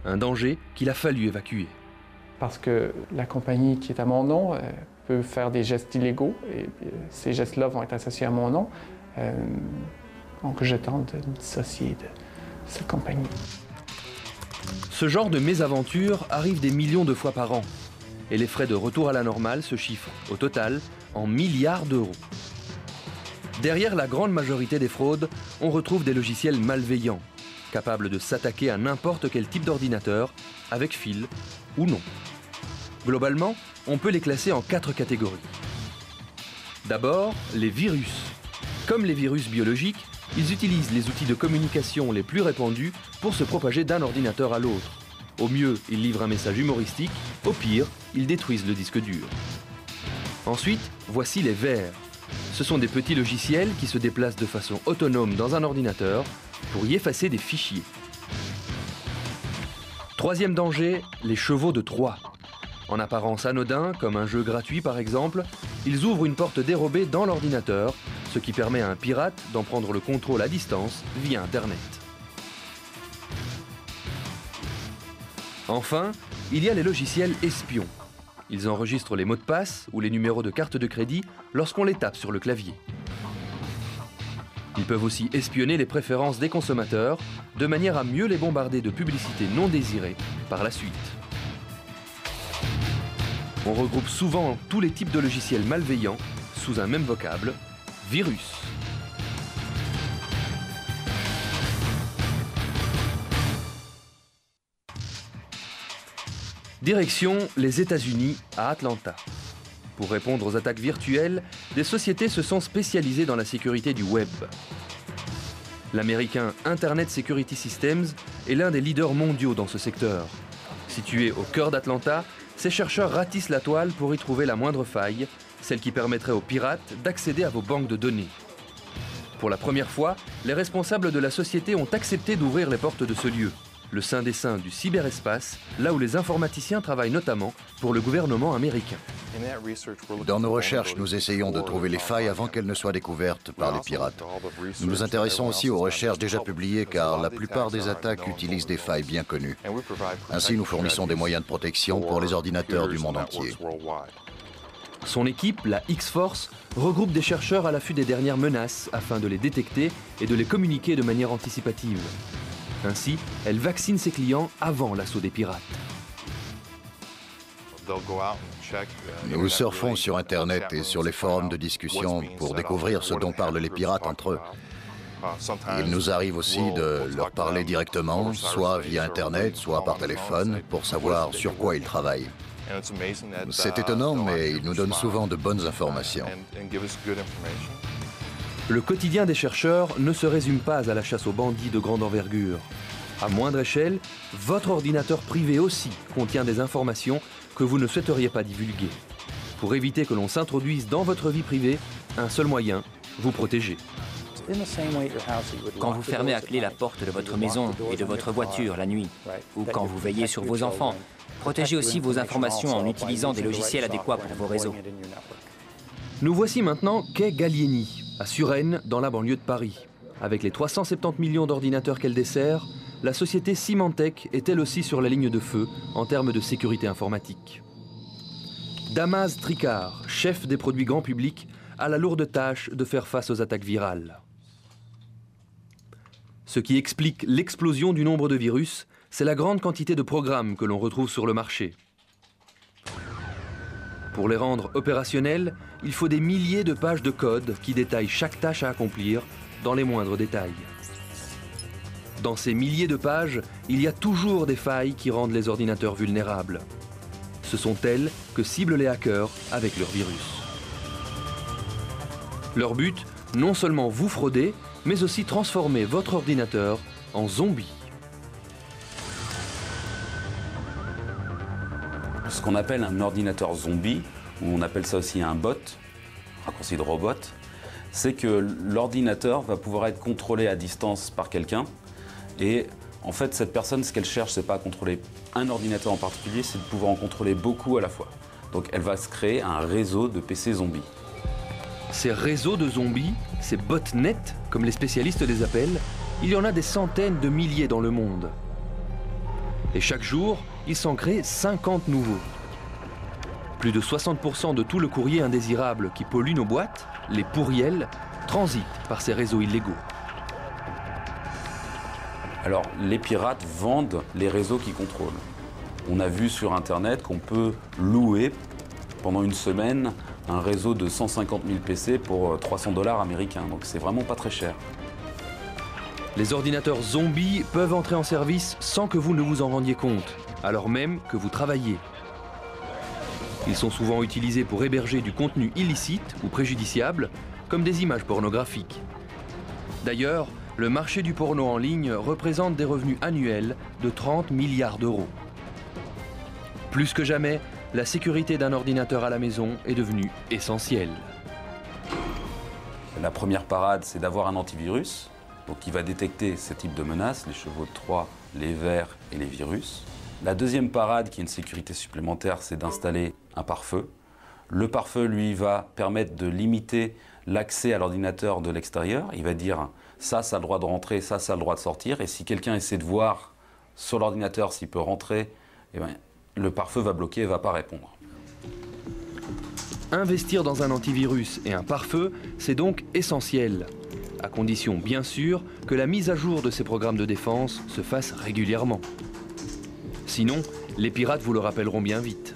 un danger qu'il a fallu évacuer. Parce que la compagnie qui est à mon nom peut faire des gestes illégaux et ces gestes-là vont être associés à mon nom. Donc je tente de me dissocier de cette compagnie. Ce genre de mésaventure arrive des millions de fois par an. Et les frais de retour à la normale se chiffrent, au total, en milliards d'euros. Derrière la grande majorité des fraudes, on retrouve des logiciels malveillants, capables de s'attaquer à n'importe quel type d'ordinateur, avec fil ou non. Globalement, on peut les classer en 4 catégories. D'abord, les virus. Comme les virus biologiques, ils utilisent les outils de communication les plus répandus pour se propager d'un ordinateur à l'autre. Au mieux, ils livrent un message humoristique, au pire, ils détruisent le disque dur. Ensuite, voici les vers. Ce sont des petits logiciels qui se déplacent de façon autonome dans un ordinateur pour y effacer des fichiers. Troisième danger, les chevaux de Troie. En apparence anodin, comme un jeu gratuit par exemple, ils ouvrent une porte dérobée dans l'ordinateur, ce qui permet à un pirate d'en prendre le contrôle à distance via Internet. Enfin, il y a les logiciels espions. Ils enregistrent les mots de passe ou les numéros de carte de crédit lorsqu'on les tape sur le clavier. Ils peuvent aussi espionner les préférences des consommateurs de manière à mieux les bombarder de publicités non désirées par la suite. On regroupe souvent tous les types de logiciels malveillants sous un même vocable, virus. Direction les États-Unis à Atlanta. Pour répondre aux attaques virtuelles, des sociétés se sont spécialisées dans la sécurité du web. L'américain Internet Security Systems est l'un des leaders mondiaux dans ce secteur. Situé au cœur d'Atlanta, ces chercheurs ratissent la toile pour y trouver la moindre faille, celle qui permettrait aux pirates d'accéder à vos banques de données. Pour la première fois, les responsables de la société ont accepté d'ouvrir les portes de ce lieu, le saint des saints du cyberespace, là où les informaticiens travaillent notamment pour le gouvernement américain. Dans nos recherches, nous essayons de trouver les failles avant qu'elles ne soient découvertes par les pirates. Nous nous intéressons aussi aux recherches déjà publiées car la plupart des attaques utilisent des failles bien connues. Ainsi, nous fournissons des moyens de protection pour les ordinateurs du monde entier. Son équipe, la X-Force, regroupe des chercheurs à l'affût des dernières menaces afin de les détecter et de les communiquer de manière anticipative. Ainsi, elle vaccine ses clients avant l'assaut des pirates. Nous surfons sur Internet et sur les forums de discussion pour découvrir ce dont parlent les pirates entre eux. Il nous arrive aussi de leur parler directement, soit via Internet, soit par téléphone, pour savoir sur quoi ils travaillent. C'est étonnant, mais ils nous donnent souvent de bonnes informations. Le quotidien des chercheurs ne se résume pas à la chasse aux bandits de grande envergure. À moindre échelle, votre ordinateur privé aussi contient des informations que vous ne souhaiteriez pas divulguer. Pour éviter que l'on s'introduise dans votre vie privée, un seul moyen, vous protéger. Quand vous fermez à clé la porte de votre maison et de votre voiture la nuit, ou quand vous veillez sur vos enfants, protégez aussi vos informations en utilisant des logiciels adéquats pour vos réseaux. Nous voici maintenant quai Gallieni, à Suresnes, dans la banlieue de Paris. Avec les 370 millions d'ordinateurs qu'elle dessert, la société Symantec est elle aussi sur la ligne de feu en termes de sécurité informatique. Damas Tricard, chef des produits grand public, a la lourde tâche de faire face aux attaques virales. Ce qui explique l'explosion du nombre de virus, c'est la grande quantité de programmes que l'on retrouve sur le marché. Pour les rendre opérationnels, il faut des milliers de pages de code qui détaillent chaque tâche à accomplir dans les moindres détails. Dans ces milliers de pages, il y a toujours des failles qui rendent les ordinateurs vulnérables. Ce sont elles que ciblent les hackers avec leurs virus. Leur but, non seulement vous frauder, mais aussi transformer votre ordinateur en zombie. Ce qu'on appelle un ordinateur zombie, ou on appelle ça aussi un bot, raccourci de robot, c'est que l'ordinateur va pouvoir être contrôlé à distance par quelqu'un. Et en fait, cette personne, ce qu'elle cherche, c'est pas à contrôler un ordinateur en particulier, c'est de pouvoir en contrôler beaucoup à la fois. Donc elle va se créer un réseau de PC zombies. Ces réseaux de zombies, ces botnets, comme les spécialistes les appellent, il y en a des centaines de milliers dans le monde. Et chaque jour, il s'en crée 50 nouveaux. Plus de 60% de tout le courrier indésirable qui pollue nos boîtes, les pourriels, transite par ces réseaux illégaux. Alors, les pirates vendent les réseaux qu'ils contrôlent. On a vu sur Internet qu'on peut louer pendant une semaine un réseau de 150 000 PC pour 300 $ américains. Donc c'est vraiment pas très cher. Les ordinateurs zombies peuvent entrer en service sans que vous ne vous en rendiez compte, alors même que vous travaillez. Ils sont souvent utilisés pour héberger du contenu illicite ou préjudiciable, comme des images pornographiques. D'ailleurs, le marché du porno en ligne représente des revenus annuels de 30 milliards d'euros. Plus que jamais, la sécurité d'un ordinateur à la maison est devenue essentielle. La première parade, c'est d'avoir un antivirus, donc qui va détecter ces types de menaces, les chevaux de Troie, les vers et les virus. La deuxième parade, qui est une sécurité supplémentaire, c'est d'installer un pare-feu. Le pare-feu, lui, va permettre de limiter l'accès à l'ordinateur de l'extérieur. Il va dire ça a le droit de rentrer, ça a le droit de sortir. Et si quelqu'un essaie de voir sur l'ordinateur s'il peut rentrer, eh bien, le pare-feu va bloquer et ne va pas répondre. Investir dans un antivirus et un pare-feu, c'est donc essentiel, à condition bien sûr que la mise à jour de ces programmes de défense se fasse régulièrement. Sinon, les pirates vous le rappelleront bien vite.